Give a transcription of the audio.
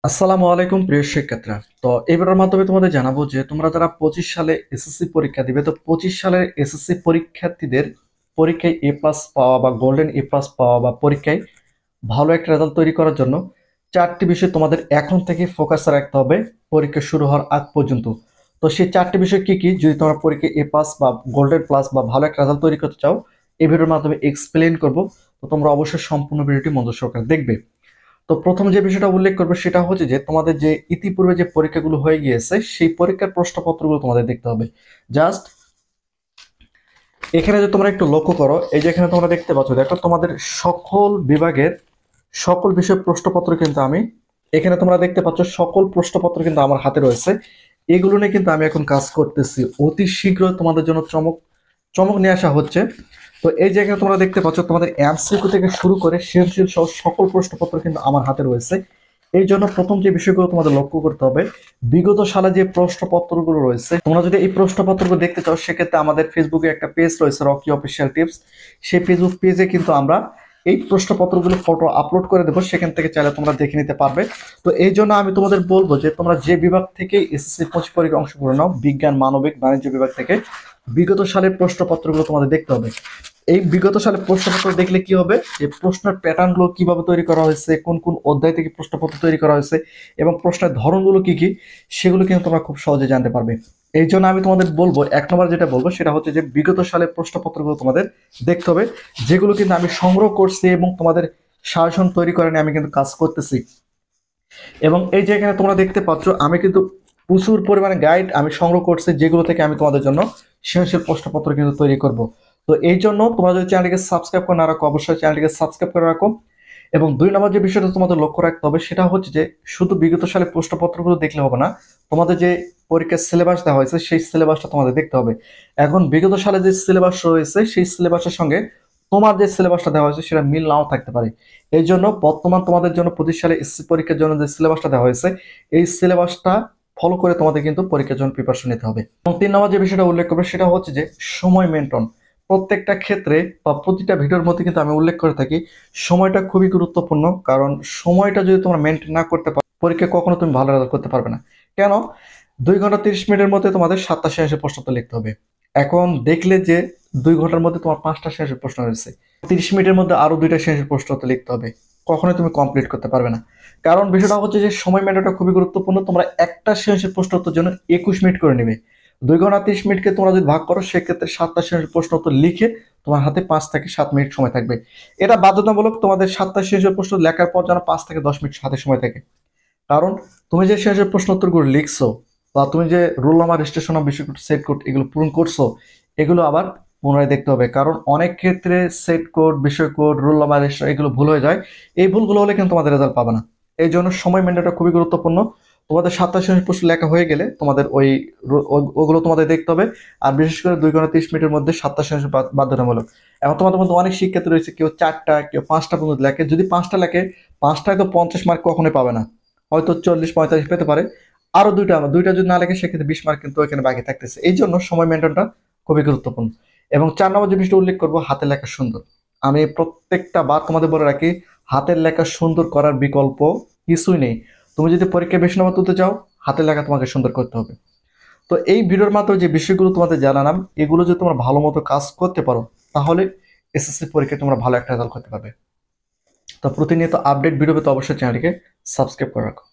আসসালামু আলাইকুম প্রিয় শিক্ষার্থীরা। তো এবারের মাধ্যমে তোমাদের জানাবো যে তোমরা যারা 25 সালে এসএসসি পরীক্ষা দিবে, তো 25 সালের এসএসসি পরীক্ষার্থীদের পরীক্ষায় এ প্লাস পাওয়া বা গোল্ডেন এ প্লাস পাওয়া বা পরীক্ষায় ভালো একটা রেজাল্ট তৈরি করার জন্য চারটি বিষয় তোমাদের এখন থেকে ফোকাসে রাখতে হবে পরীক্ষা শুরু হওয়ার আগ পর্যন্ত। তো সেই চারটি বিষয় কি কি, যদি তোমরা পরীক্ষায় এ প্লাস বা গোল্ডেন প্লাস বা ভালো একটা রেজাল্ট তৈরি করতে চাও, এই ভিডিওর মাধ্যমে এক্সপ্লেন করব। তো তোমরা অবশ্যই সম্পূর্ণ ভিডিওটি মনোযোগ সহকারে দেখবে। তো প্রথম যে বিষয়টা উল্লেখ করবে সেটা হচ্ছে যে তোমাদের যে ইতিপূর্বে যে পরীক্ষাগুলো হয়ে গিয়েছে সেই পরীক্ষার প্রশ্নপত্রগুলো তোমাদের দেখতে হবে। জাস্ট এখানে যে তোমরা একটু লক্ষ্য করো, এই যে এখানে তোমরা দেখতে পাচ্ছ, দেখো তোমাদের সকল বিভাগের সকল বিষয়ের প্রশ্নপত্র কিন্তু আমি এখানে তোমরা দেখতে পাচ্ছ, সকল প্রশ্নপত্র কিন্তু আমার হাতে রয়েছে। এগুলো নিয়ে কিন্তু আমি এখন কাজ করতেছি। অতি শীঘ্র তোমাদের জন্য চমক চমক নিয়ে আসা হচ্ছে। তো এই জায়গায় তোমরা দেখতে পাচ্ছ তোমাদের এমসিকিউ থেকে শুরু করে সৃজনশীল সহ সকল প্রশ্নপত্র কিন্তু আমার হাতে রয়েছে। এই জন্য প্রথম যে বিষয়গুলো তোমাদের লক্ষ্য করতে হবে, বিগত সালে যে প্রশ্নপত্রগুলো রয়েছে, তোমরা যদি এই প্রশ্নপত্রগুলো দেখতে চাও সেক্ষেত্রে আমাদের ফেসবুকে একটা পেজ রয়েছে, রকি অফিসিয়াল টিপস। সেই ফেসবুক পেজে কিন্তু আমরা এই প্রশ্নপত্রগুলো ফটো আপলোড করে দেবো, সেখান থেকে চাইলে তোমরা দেখে নিতে পারবে। তো এই জন্য আমি তোমাদের বলবো যে তোমরা যে বিভাগ থেকে এসএসসি 25 পরীক্ষায় অংশগ্রহণ নাও, বিজ্ঞান, মানবিক, বাণিজ্য বিভাগ থেকে বিগত সালের প্রশ্নপত্রগুলো তোমাদের দেখতে হবে। এই বিগত সালের প্রশ্নপত্র দেখলে কি হবে, যে প্রশ্নের প্যাটার্নগুলো কিভাবে তৈরি করা হয়েছে, কোন কোন অধ্যায় থেকে প্রশ্নপত্র তৈরি করা হয়েছে এবং প্রশ্নের ধরনগুলো কি কি, সেগুলো কিন্তু তোমরা খুব সহজে জানতে পারবে। এই জন্য আমি তোমাদের বলবো, এক নম্বর যেটা বলবো সেটা হচ্ছে যে বিগত সালের প্রশ্নপত্রগুলো তোমাদের দেখতে হবে, যেগুলো কিন্তু আমি সংগ্রহ করছি এবং তোমাদের সাজেশন তৈরি করে নিয়ে আমি কিন্তু কাজ করতেছি। এবং এই যে এখানে তোমরা দেখতে পাচ্ছ, আমি কিন্তু প্রচুর পরিমাণে গাইড আমি সংগ্রহ করছি, যেগুলো থেকে আমি তোমাদের জন্য সৃজনশীল প্রশ্নপত্র কিন্তু তৈরি করব। তো এই জন্য তোমরা যদি চ্যানেলটিকে সাবস্ক্রাইব করে না রাখো, অবশ্যই চ্যানেলটিকে সাবস্ক্রাইব করে রাখো। এবং দুই নম্বর যে বিষয়টা তোমাদের লক্ষ্য রাখতে হবে সেটা হচ্ছে যে শুধু বিগত সালের প্রশ্নপত্রগুলো দেখলে হবে না, তোমাদের যে পরীক্ষার সিলেবাস দেওয়া হয়েছে সেই সিলেবাসটা তোমাদের দেখতে হবে। এখন বিগত সালে যে সিলেবাস রয়েছে সেই সিলেবাসের সঙ্গে তোমার যে সিলেবাসটা দেওয়া হয়েছে সেটা মিল নাও থাকতে পারে। এই জন্য বর্তমান তোমাদের জন্য 25 সালে এসএসসি পরীক্ষার জন্য যে সিলেবাসটা দেওয়া হয়েছে এই সিলেবাসটা ফলো করে তোমাদের কিন্তু পরীক্ষার জন্য প্রিপারেশন নিতে হবে। এবং তিন নম্বর যে বিষয়টা উল্লেখ করবে সেটা হচ্ছে যে সময় মেনটেন। প্রত্যেকটা ক্ষেত্রে বা প্রতিটা ভিডিওর মধ্যে কিন্তু আমি উল্লেখ করে থাকি, সময়টা খুবই গুরুত্বপূর্ণ। কারণ সময়টা যদি তোমরা মেনটেন না করতে পারো, পরীক্ষা কখনো তুমি ভালো রেজাল্ট করতে পারবে না। কেন? 2 ঘন্টা 30 মিনিটের মধ্যে তোমাদের 7টা শেষের প্রশ্ন লিখতে হবে। এখন দেখলে যে 2 ঘন্টার মধ্যে তোমার 5টা শেষের প্রশ্ন রয়েছে, 30 মিনিটের মধ্যে আরো 2টা শেষের প্রশ্ন লিখতে হবে, কখনোই তুমি কমপ্লিট করতে পারবে না। কারণ বিষয়টা হচ্ছে যে সময় ম্যাটারটা খুবই গুরুত্বপূর্ণ। তোমরা একটা শেষের প্রশ্ন উত্তর জন্য 21 মিনিট করে নেবে। 2 ঘন্টা 30 মিনিটকে তোমরা যদি ভাগ করো সেক্ষেত্রে 7টা শেষের প্রশ্ন উত্তর লিখে তোমার হাতে 5 থেকে 7 মিনিট সময় থাকবে। এটা বাধ্যতামূলক, তোমাদের 7টা শেষের প্রশ্ন লেখার পর যেন 5 থেকে 10 মিনিট হাতে সময় থাকে। কারণ তুমি যে শেষের প্রশ্ন উত্তরগুলো লিখছো বা তুমি যে রোল নাম্বার, রেজিস্ট্রেশন নাম্বার, বিষয় সেট কোড এগুলো পূরণ করছো, এগুলো আবার পুনরায় দেখতে হবে। কারণ অনেক ক্ষেত্রে সেট কোড, বিষয় কোড, রোল নাম্বার, রেজিস্ট্রেশন এগুলো ভুল হয়ে যায়। এই ভুলগুলো হলে কিন্তু তোমাদের রেজাল্ট পাবে না। এই জন্য সময় মেনটেনটা খুবই গুরুত্বপূর্ণ। তোমাদের 7টা শেষের প্রশ্ন লেখা হয়ে গেলে তোমাদের ওগুলো তোমাদের দেখতে হবে। আর বিশেষ করে 2 ঘন্টা 30 মিনিটের মধ্যে 7টা শেষ বাধ্যতামূলক। এখন তোমাদের মধ্যে অনেক শিক্ষার্থী রয়েছে, কেউ 4টা, কেউ 5টা পর্যন্ত লেখে। যদি 5টা লেখে, 5টায় তো 50 মার্ক কখনোই পাবে না, হয়তো 40-45 পেতে পারে। আরো দুইটা যদি না লেখে সেক্ষেত্রে 20 মার্ক কিন্তু এখানে বাকি থাকতেছে। এই জন্য সময় মেনটেনটা খুবই গুরুত্বপূর্ণ। এবং 4 নম্বর যে বিষয়টা উল্লেখ করবো, হাতের লেখা সুন্দর। আমি প্রত্যেকটা বার তোমাদের বলে রাখি, হাতের লেখা সুন্দর করার বিকল্প কিছুই নেই। তুমি যদি পরীক্ষায় বেশি নম্বর তুলতে চাও, হাতের লেখা তোমাকে সুন্দর করতে হবে। তো এই ভিডিওর মাধ্যমে যে বিষয়গুলো তোমাদের জানালাম, এগুলো যদি তোমরা ভালো মতো কাজ করতে পারো, তাহলে এসএসসি পরীক্ষায় তোমরা ভালো একটা রেজাল্ট করতে পারবে। তো প্রতিনিয়ত আপডেট ভিডিও পেতে অবশ্যই চ্যানেলটিকে সাবস্ক্রাইব করে রাখো।